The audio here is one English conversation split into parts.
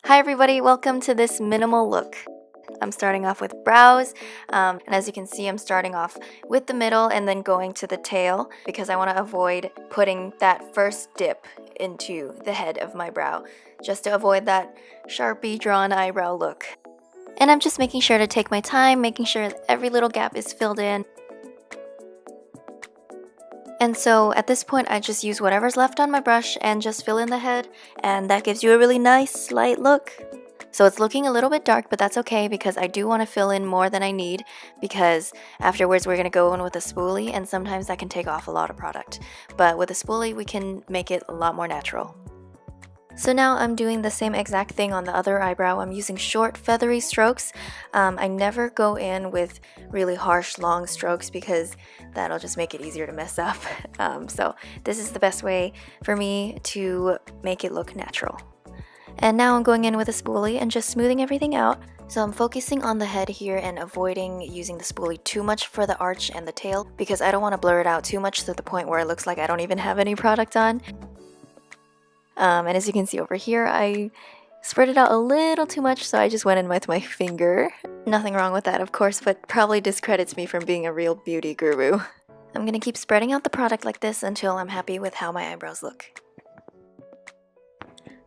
Hi everybody, welcome to this minimal look. I'm starting off with brows, and as you can see, I'm starting off with the middle and then going to the tail because I want to avoid putting that first dip into the head of my brow, just to avoid that Sharpie drawn eyebrow look. And I'm just making sure to take my time, making sure that every little gap is filled in. And so at this point, I just use whatever's left on my brush and just fill in the head, and that gives you a really nice light look. So it's looking a little bit dark, but that's okay because I do want to fill in more than I need, because afterwards we're going to go in with a spoolie and sometimes that can take off a lot of product. But with a spoolie, we can make it a lot more natural. So now I'm doing the same exact thing on the other eyebrow. I'm using short feathery strokes. I never go in with really harsh long strokes because that'll just make it easier to mess up. So this is the best way for me to make it look natural. And now I'm going in with a spoolie and just smoothing everything out. So I'm focusing on the head here and avoiding using the spoolie too much for the arch and the tail because I don't want to blur it out too much to the point where it looks like I don't even have any product on. And as you can see over here, I spread it out a little too much, so I just went in with my finger. Nothing wrong with that, of course, but probably discredits me from being a real beauty guru. I'm gonna keep spreading out the product like this until I'm happy with how my eyebrows look.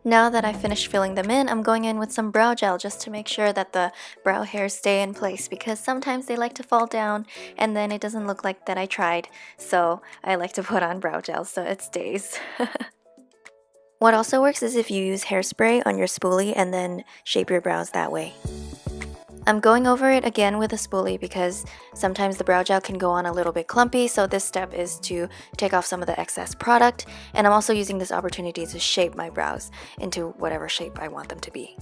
Now that I've finished filling them in, I'm going in with some brow gel just to make sure that the brow hairs stay in place because sometimes they like to fall down and then it doesn't look like that I tried. So I like to put on brow gel so it stays. What also works is if you use hairspray on your spoolie and then shape your brows that way. I'm going over it again with a spoolie because sometimes the brow gel can go on a little bit clumpy, so this step is to take off some of the excess product, and I'm also using this opportunity to shape my brows into whatever shape I want them to be.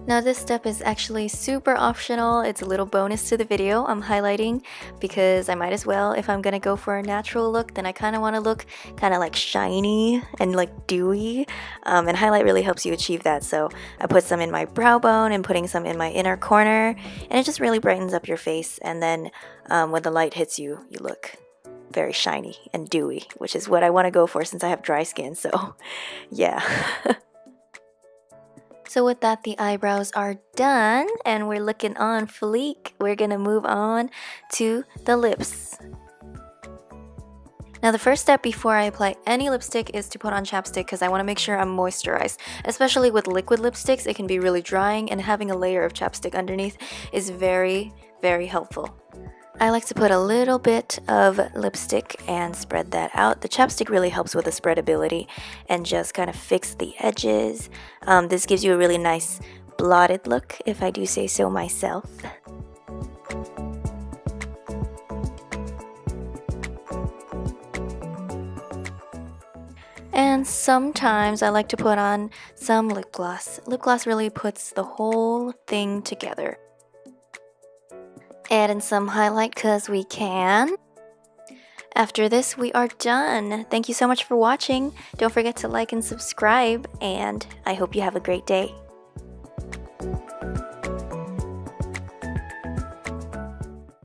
Now this step is actually super optional. It's a little bonus to the video I'm highlighting because I might as well. If I'm gonna go for a natural look, then I kind of want to look kind of like shiny and like dewy, and highlight really helps you achieve that. So I put some in my brow bone and putting some in my inner corner, and it just really brightens up your face, and then when the light hits you, you look very shiny and dewy, which is what I want to go for since I have dry skin, so yeah. So with that, the eyebrows are done and we're looking on fleek. We're gonna move on to the lips. Now the first step before I apply any lipstick is to put on chapstick because I want to make sure I'm moisturized. Especially with liquid lipsticks, it can be really drying, and having a layer of chapstick underneath is very, very helpful. I like to put a little bit of lipstick and spread that out. The chapstick really helps with the spreadability and just kind of fix the edges. This gives you a really nice blotted look, if I do say so myself. And sometimes I like to put on some lip gloss. Lip gloss really puts the whole thing together. Add in some highlight because we can. After this, we are done. Thank you so much for watching. Don't forget to like and subscribe, and I hope you have a great day.